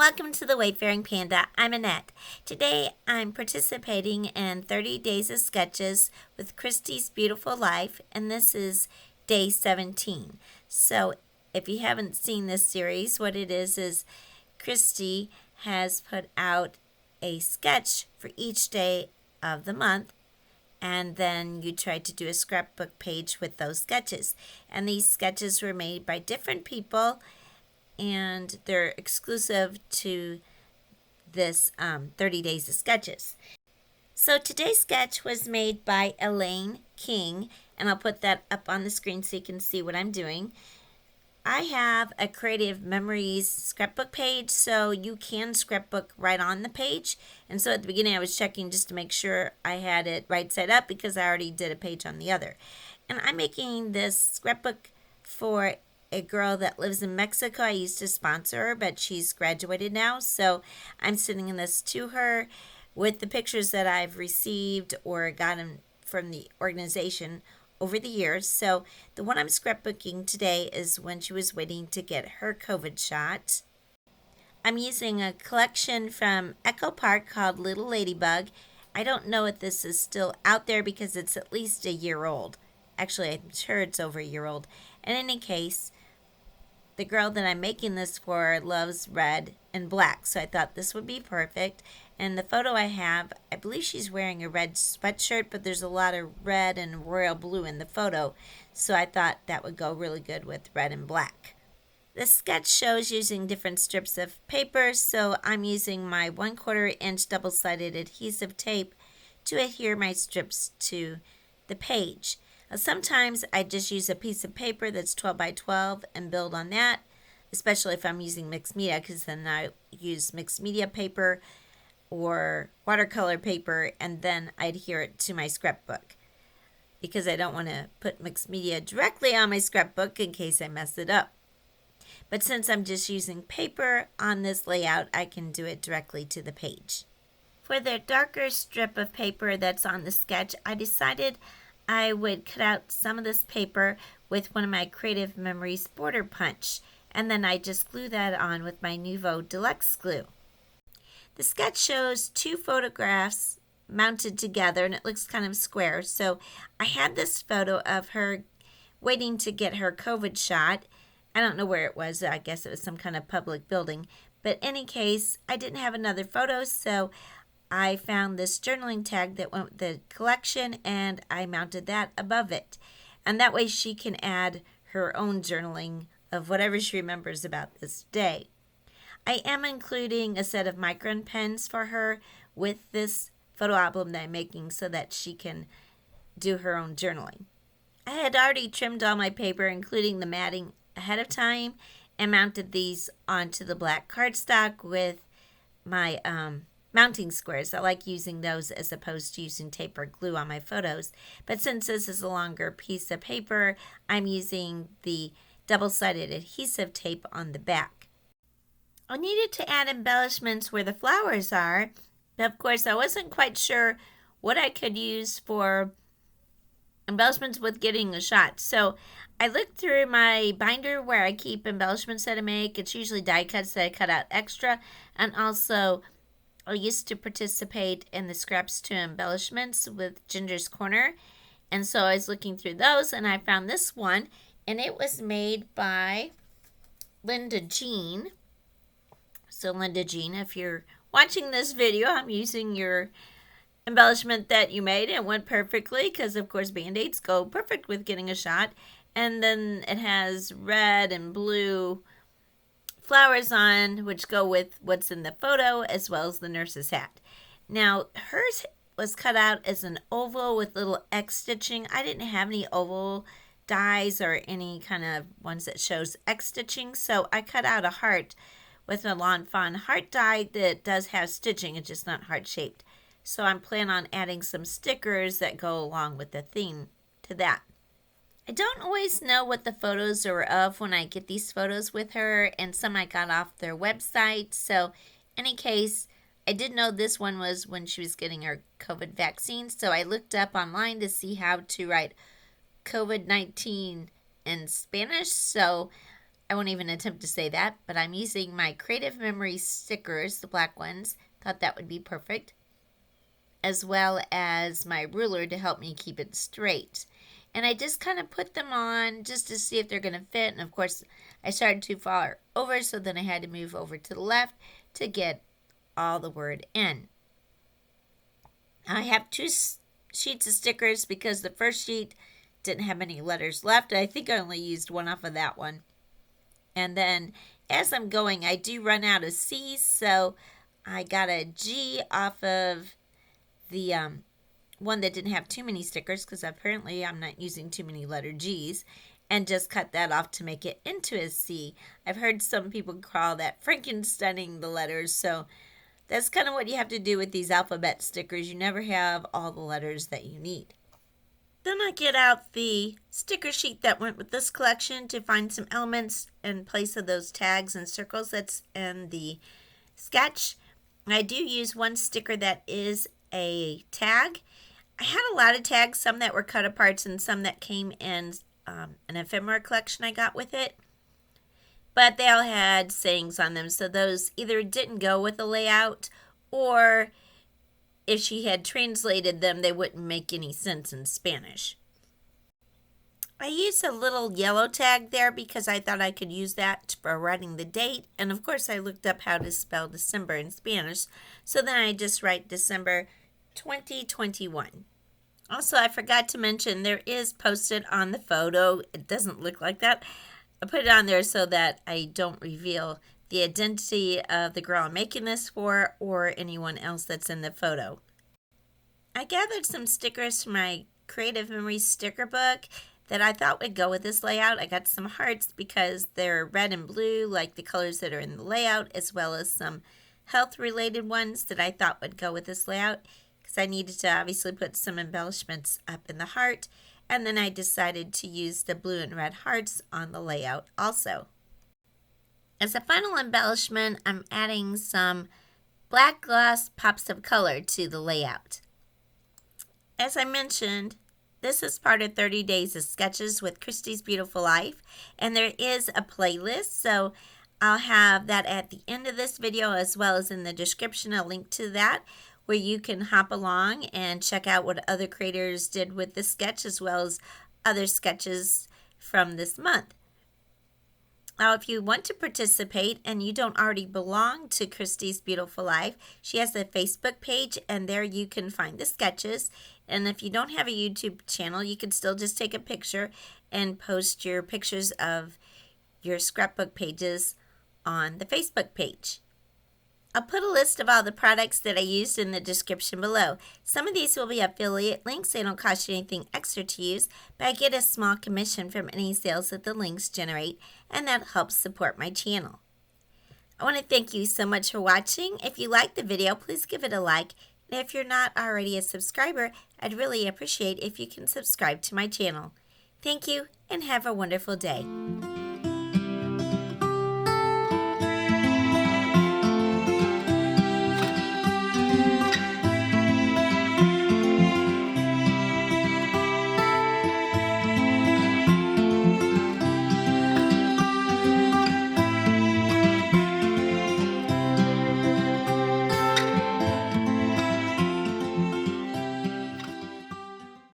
welcome to the Wayfaring Panda. I'm Annette. Today I'm participating in 30 Days of Sketches with Christy's Beautiful Life, and this is day 17. So if you haven't seen this series, what it is Christy has put out a sketch for each day of the month, and then you try to do a scrapbook page with those sketches. And these sketches were made by different people, and they're exclusive to this 30 Days of Sketches. So today's sketch was made by Elaine King, and I'll put that up on the screen so you can see what I'm doing. I have a Creative Memories scrapbook page, so you can scrapbook right on the page. And so at the beginning I was checking just to make sure I had it right side up because I already did a page on the other. And I'm making this scrapbook for a girl that lives in Mexico. I used to sponsor her, but she's graduated now, so I'm sending this to her with the pictures that I've received or gotten from the organization over the years. So the one I'm scrapbooking today is when she was waiting to get her COVID shot. I'm using a collection from Echo Park called Little Ladybug. I don't know if this is still out there because it's at least a year old. Actually, I'm sure it's over a year old. In any case, the girl that I'm making this for loves red and black, so I thought this would be perfect. And the photo I have, I believe she's wearing a red sweatshirt, but there's a lot of red and royal blue in the photo, so I thought that would go really good with red and black. The sketch shows using different strips of paper, so I'm using my 1/4 inch double-sided adhesive tape to adhere my strips to the page. Sometimes I just use a piece of paper that's 12 by 12 and build on that, especially if I'm using mixed media, because then I use mixed media paper or watercolor paper, and then I adhere it to my scrapbook because I don't want to put mixed media directly on my scrapbook in case I mess it up. But since I'm just using paper on this layout, I can do it directly to the page. For the darker strip of paper that's on the sketch, I decided I would cut out some of this paper with one of my Creative Memories border punch, and then I just glue that on with my Nuvo Deluxe glue. The sketch shows two photographs mounted together, and it looks kind of square. So I had this photo of her waiting to get her COVID shot. I don't know where it was. I guess it was some kind of public building. But in any case, I didn't have another photo, so I found this journaling tag that went with the collection, and I mounted that above it. And that way she can add her own journaling of whatever she remembers about this day. I am including a set of Micron pens for her with this photo album that I'm making so that she can do her own journaling. I had already trimmed all my paper, including the matting, ahead of time, and mounted these onto the black cardstock with my mounting squares. I like using those as opposed to using tape or glue on my photos. But since this is a longer piece of paper, I'm using the double-sided adhesive tape on the back. I needed to add embellishments where the flowers are, but of course I wasn't quite sure what I could use for embellishments with getting a shot. So I looked through my binder where I keep embellishments that I make. It's usually die cuts that I cut out extra, and also I used to participate in the Scraps to Embellishments with Ginger's Corner, and so I was looking through those, and I found this one, and it was made by Linda Jean. So Linda Jean, if you're watching this video, I'm using your embellishment that you made. It went perfectly because, of course, Band-Aids go perfect with getting a shot, and then it has red and blue flowers on, which go with what's in the photo, as well as the nurse's hat. Now, hers was cut out as an oval with little X stitching. I didn't have any oval dies or any kind of ones that shows X stitching, so I cut out a heart with a Lawn Fawn heart die that does have stitching. It's just not heart-shaped. So I'm planning on adding some stickers that go along with the theme to that. I don't always know what the photos are of when I get these photos with her, and some I got off their website. So in any case, I did know this one was when she was getting her COVID vaccine, so I looked up online to see how to write COVID-19 in Spanish. So I won't even attempt to say that, but I'm using my Creative Memory stickers, the black ones. Thought that would be perfect. As well as my ruler to help me keep it straight. And I just kind of put them on just to see if they're going to fit. And of course, I started too far over, so then I had to move over to the left to get all the word in. I have 2 sheets of stickers because the first sheet didn't have any letters left. I think I only used one off of that one. And then as I'm going, I do run out of C's, so I got a G off of the one that didn't have too many stickers, because apparently I'm not using too many letter G's, and just cut that off to make it into a C. I've heard some people call that Frankensteining the letters, so that's kind of what you have to do with these alphabet stickers. You never have all the letters that you need. Then I get out the sticker sheet that went with this collection to find some elements in place of those tags and circles that's in the sketch. I do use one sticker that is a tag. I had a lot of tags, some that were cut aparts and some that came in an ephemera collection I got with it. But they all had sayings on them, so those either didn't go with the layout, or if she had translated them, they wouldn't make any sense in Spanish. I used a little yellow tag there because I thought I could use that for writing the date. And of course, I looked up how to spell December in Spanish. So then I just write December 2021. Also, I forgot to mention there is posted on the photo. It doesn't look like that. I put it on there so that I don't reveal the identity of the girl I'm making this for or anyone else that's in the photo. I gathered some stickers from my Creative Memory sticker book that I thought would go with this layout. I got some hearts because they're red and blue like the colors that are in the layout, as well as some health related ones that I thought would go with this layout because I needed to obviously put some embellishments up in the heart. And then I decided to use the blue and red hearts on the layout also. As a final embellishment, I'm adding some black gloss pops of color to the layout. As I mentioned, this is part of 30 Days of Sketches with Christy's Beautiful Life, and there is a playlist, so I'll have that at the end of this video as well as in the description, a link to that where you can hop along and check out what other creators did with the sketch as well as other sketches from this month. Now, if you want to participate and you don't already belong to Christy's Beautiful Life, she has a Facebook page, and there you can find the sketches. And if you don't have a YouTube channel, you can still just take a picture and post your pictures of your scrapbook pages on the Facebook page. I'll put a list of all the products that I used in the description below. Some of these will be affiliate links. They don't cost you anything extra to use, but I get a small commission from any sales that the links generate, and that helps support my channel. I want to thank you so much for watching. If you liked the video, please give it a like. And if you're not already a subscriber, I'd really appreciate if you can subscribe to my channel. Thank you, and have a wonderful day.